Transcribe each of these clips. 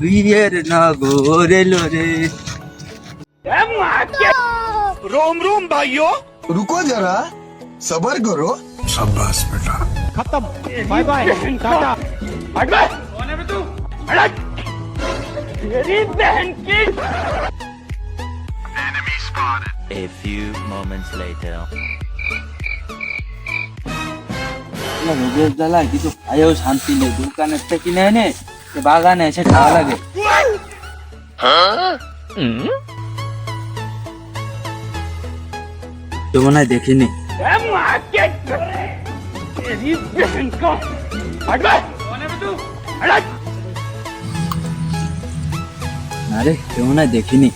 বিয়ের নগর এলো রে। रोम रोम भाइयों रुको जरा सबर करो। शाबाश बेटा। खत्म बाय बाय टाटा हट बे कौन है बे तू हट तेरी बहन की A few moments later. জ্বালায় কিছু খাইও শান্তি নেই, দোকানের থেকে কিনে এনে বাগানে এসে খাওয়া লাগে। তো মনে হয় দেখিনি। तेरी बहन का हट बे कौन है बे तू हट আরে কেউ মনে হয় দেখিনি।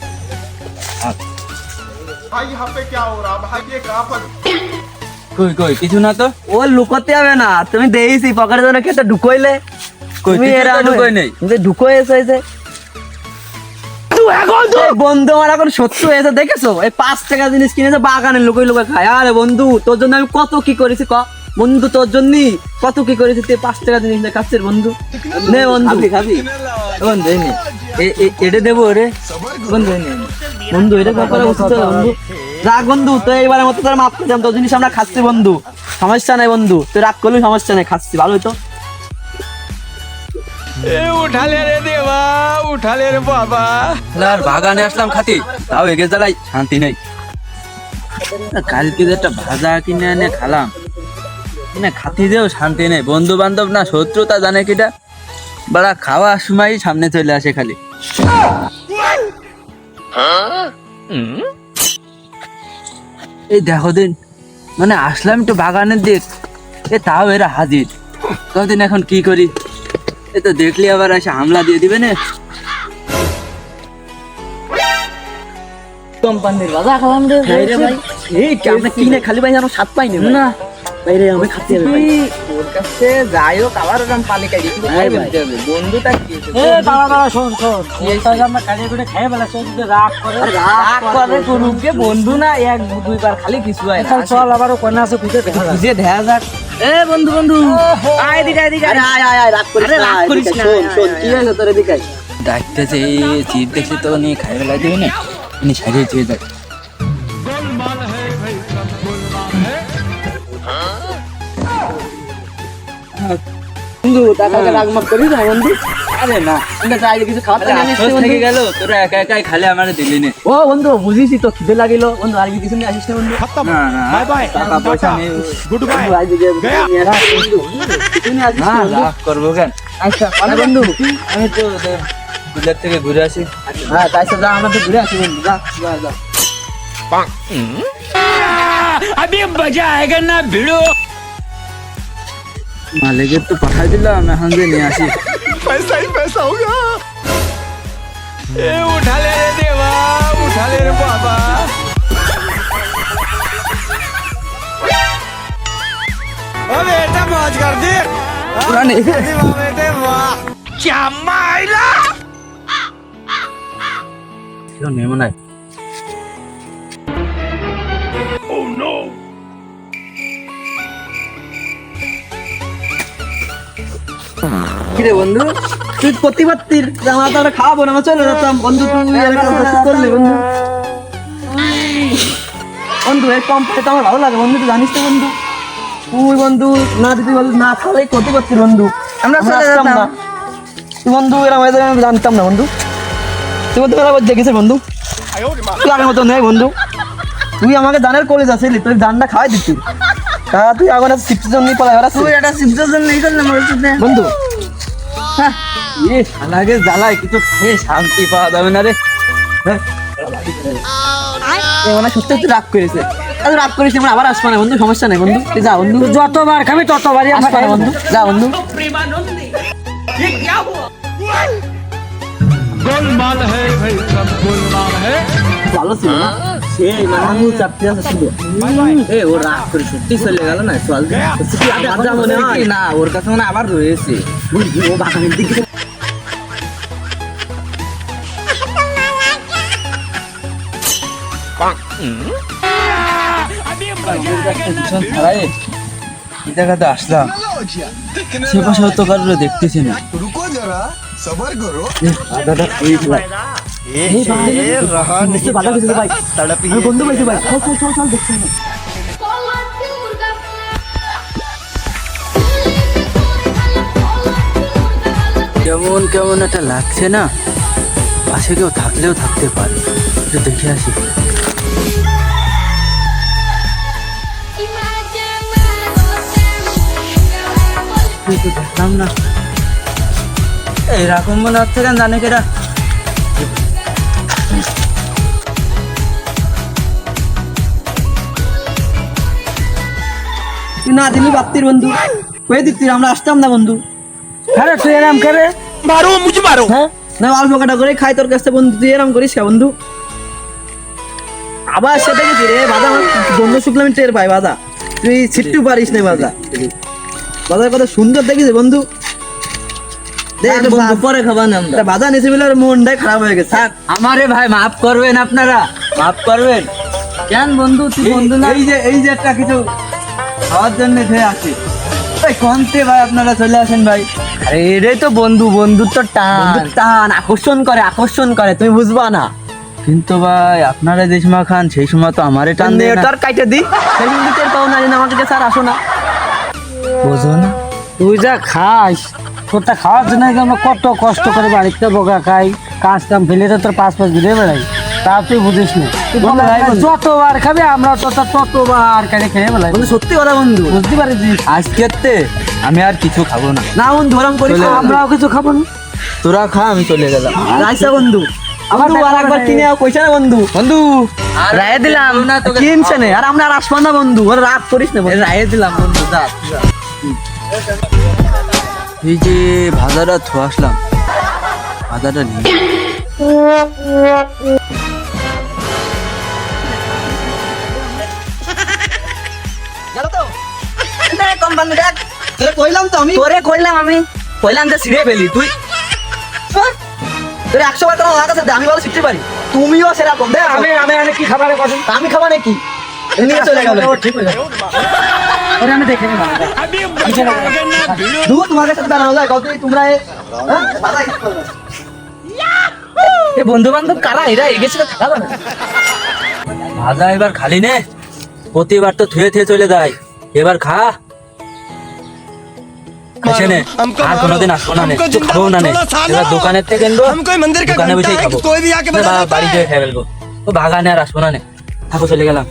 भाई यहाँ पे क्या हो रहा भाई ये कहाँ पर কই কই কিছু না তো। ও লুকোতে হবে না, তুমি দেইছি পকেটে যেন খেতে ঢুকইলে। কই তুমি কিছু এরা তো ঢুকোই নাই। তুমি ঢুকো এসে বন্ধু আমার এখন সত্য হয়েছে দেখেছো, এই 5 টাকা জিনিস কিনেছে বাগানে লুকোই লুকোই খায়। আরে বন্ধু তোর জন্য আমি কত কি করেছি বন্ধু, তোর জন্য কত কি করেছি, তুই 5 টাকা জিনিস না খাচ্ছিস বন্ধু। নে বন্ধু খাবি বন্ধু, এই নে এটা দেবো রে বন্ধু, এই নে বন্ধু, এটা ব্যাপারে উচিত বন্ধু। রাগ বন্ধু, তো এইবারের মতো তোর মাফ করে দিলাম, তোর জিনিস আমরা খাচ্ছি বন্ধু, সমস্যা নাই বন্ধু, তুই রাগ করলি সমস্যা নাই, খাচ্ছি ভালোই তো। उठा ले रे देवा उठा ले रे बाबा আর বাগানে আসলাম খাতি, তাও এগে জ্বালাই শান্তি নেই। কালকে যে একটা ভাজা কিনে এনে খালাম, মানে খাতি যেও শান্তি নেই। বন্ধু বান্ধব না শত্রুতা জানে কিটা, বড়া খাওয়ার সময় সামনে চলে আসে খালি। এই দেখো দিন, মানে আসলাম একটু বাগানের দিক, এ তাও এরা হাজির। কদিন এখন কি করি, এ তো দেখলি আবার এসে হামলা দিয়ে দিবে না। কোম্পানির বাজা খালাম রে ভাই, এই আমরা কিনে খালি ভাই জানো স্বাদ পাই না ভাই রে, আমি খাচ্ছি ভাই ওর কাছে যাই হোক আবার ওরকম পালি খাই কিন্তু ভাই বন্ধুটা কি এ দাঁড়া দাঁড়া শোন শোন, এই তো আমরা কাজে করে খাই বলা সে যদি রাগ করে করুকে বন্ধু না, এক দুইবার খালি কিছু হয় না। চল আবার কোন আছে খুঁজে দেখা যাক। এ বন্ধু বন্ধু আয় এদিকে এদিকে, আরে আয় আয় আয়, রাগ করিস না, শোন শোন কি হলো তোর এদিকে ডাকতেছে, এই চিপ দেখছি তো নিয়ে খাই ফেলা দিবে না, এনে সারিয়ে চেয়ে যায়। বন্ধু টাকাকে রাগ মাগ করিস না বন্ধু। আরে না, আমরা চাইলে কিছু খাওয়াতে থেকে গেল, তোরা একা একাই খালে আমার দিলি না। ও বন্ধু বুঝিসই তো খিদে লাগিল বন্ধু, আর কিছু নিয়ে আসিস না বন্ধু। खत्म না না बाय बाय টাকা পয়সা নেই। गुड बाय বন্ধু, আজ যে নিয়ে রাখ বন্ধু, কিছু নিয়ে আসিস না না বন্ধু। রাগ করবো কেন? আচ্ছা আরে বন্ধু, আমি তো বিলের থেকে ঘুরে আসি। হ্যাঁ তাই যা, আমরা তো ঘুরে আসি বন্ধু, যা যা যা। अभी मजा आएगा ना भिड़ो মালিকের তো পাঠাই দিলাম, এখন যে নিয়ে আসি। पैसा ही पैसा होगा। ए उठा ले रे देवा उठा ले रे बाबा ओ बेटा मौज कर दे পুরা নেই। वाह बेटे वाह क्या माइला কেউ নেই মনে হয়। কিরে বন্ধু, তুই প্রতিবাদীর আমরা তো খাওয়াবো না, আমরা চলে যেতাম বন্ধু, তুই এরকম করলি বন্ধু। বন্ধু এই কোম্পানিটা আমার ভালো লাগে বন্ধু, তুই জানিস তো বন্ধু, তুই বন্ধু না দিতে বল না খাওয়াই ক্ষতি করছিস বন্ধু, আমরা চলে যেতাম না। তুই বন্ধু এরা আমাদের আমি জানতাম না বন্ধু, তুই বন্ধু এরা দেখেছিস বন্ধু, তুই আগের মতো নেই বন্ধু, তুই আমাকে জানের কলেজ আসিলি, তুই জানটা খাওয়াই দিচ্ছি। তুই এখন সিক্সের জন্য পড়া তুই একটা সিক্সের জন্য নেই করলাম বন্ধু। হ্যাঁ এ শালাকে জ্বালায় কিছু খেয়ে শান্তি পাওয়া যাবে না রে। হ্যাঁ, মানে সত্যি তুই রাগ করেছে, রাগ করিস না, আমরা আবার আসবো না বন্ধু, সমস্যা নেই বন্ধু, তুই যা বন্ধু, যতবার খাবি ততবারই আসবো না বন্ধু, যা বন্ধু। गोलमाल है भाई सब गोलमाल है ভালো ছিল না সেই মানে চাপতে আছে শুধু। এ ও রাগ করে সত্যি চলে গেল না, চল আগে মনে হয় না ওর কাছে মানে আবার রয়েছে। বুঝলি ও বাগানের দিকে ভীষণ ছাড়াই এই জায়গাতে আসলাম, সে পাশে তো কারোর দেখতেছি না। रुको जरा सबर करो বন্ধু পাইছি ভাই চল চল চল চল দেখছি না কেমন কেমন একটা লাগছে না, পাশে কেউ থাকলেও থাকতে পারে, একটু দেখে আসি। দেখলাম না, এরকম মনে হচ্ছে কেন জানে কেরা। তুই না দিলি বাপ্তির বন্ধু কয়ে দিচ্ছি আমরা আসতাম না বন্ধু। হ্যাঁ তুই এরাম করে मारो मुझे मारो হ্যাঁ না অল্প কাটা করে খাই তোর কাছে বন্ধু, তুই এরাম করিস কে বন্ধু? আবার সেটা গেছি রে বাধা, বন্ধু শুক্লাম টের পাই বাধা, তুই ছিট্টু পারিস না বাধা। বাধার কথা সুন্দর দেখিস বন্ধু, দেখ বন্ধু পরে খাবার না আমরা বাধা নিয়েছি বলে ওর মনটাই খারাপ হয়ে গেছে। আমারে ভাই মাফ করবেন, আপনারা মাফ করবেন। কেন বন্ধু তুই বন্ধু না? এই যে একটা কিছু খাওয়ার জন্য খেয়ে আসি ভাই, কমতে ভাই আপনারা চলে আসেন ভাই। আরে এটাই তো বন্ধু, বন্ধুত্ব টান টান আকর্ষণ করে, তুমি বুঝবা না। কিন্তু ভাই আপনারা যে সময় খান সেই সময় তো আমারে টান দেয় না। তোর কাইটে দি সেই কিন্তু টের পাও না, আমাকে কাছে আর আসো না। বোঝো না, তুই যা খাস তোরটা খাওয়ার জন্য আমরা কত কষ্ট করে বাড়িতে বগা খাই, কাজ কাম ফেলে তো তোর পাঁচ ঘুরে বেড়াই, তা তুই বুঝিস না। যতবার খাবি আমরা ততবার কেটে খেয়ে বেড়াই। সত্যি কথা বন্ধু, বুঝতে পারিস? আজকেতে আমি আর কিছু খাবো না। না বন্ধু ওরম করিস না, আমরাও কিছু খাবো না। তোরা খা, আমি চলে গেলাম। রাইসা বন্ধু আমার আর একবার কিনে কইছে না বন্ধু, বন্ধু রায়ে দিলাম না তোকে, কিনছে না আর আমরা আর আসবো না বন্ধু, ওর রাত করিস না বন্ধু। রায়ে দিলাম বন্ধু, যা যা। এই যে ভাজাটা থো আসলাম, ভাজাটা নিয়ে গেল তো কম বান্ধব দেখ তোরে কইলাম তো আমি, তোরে কইলাম আমি কইলাম যে ছিড়ে ফেলি তুই তোরে 100 বার তোমার কাছে আমি বলে শিখতে পারি, তুমিও সেরকম দেখ। আমি কি খাবারে কথা আমি খাবা নাকি নিয়ে চলে গেল, ঠিক হয়ে যাবে ওরে আমি দেখে নিলাম। अभी मजा ना भिड़ो দু তোমার কাছে দাঁড়ানো যায় কত তোমরা এ বন্ধু বান্ধব কারা এরা এগেছিল থাকা যাবে না। ভাজা এবার খালি নে, প্রতিবার তো থুয়ে থুয়ে চলে যায়, এবার খা। এসে নে, আর কোনোদিন আসবো না, কিছু খাবো না, এবার দোকানের থেকে কিনবো, हम कोई मंदिर का দোকানে घंटा বসেই है খাবো, कि कोई भी आके बजा देता বাড়ি है। গিয়ে খেয়ে ফেলবো। ও বাগানে আর আসবো না, থাকো চলে গেলাম।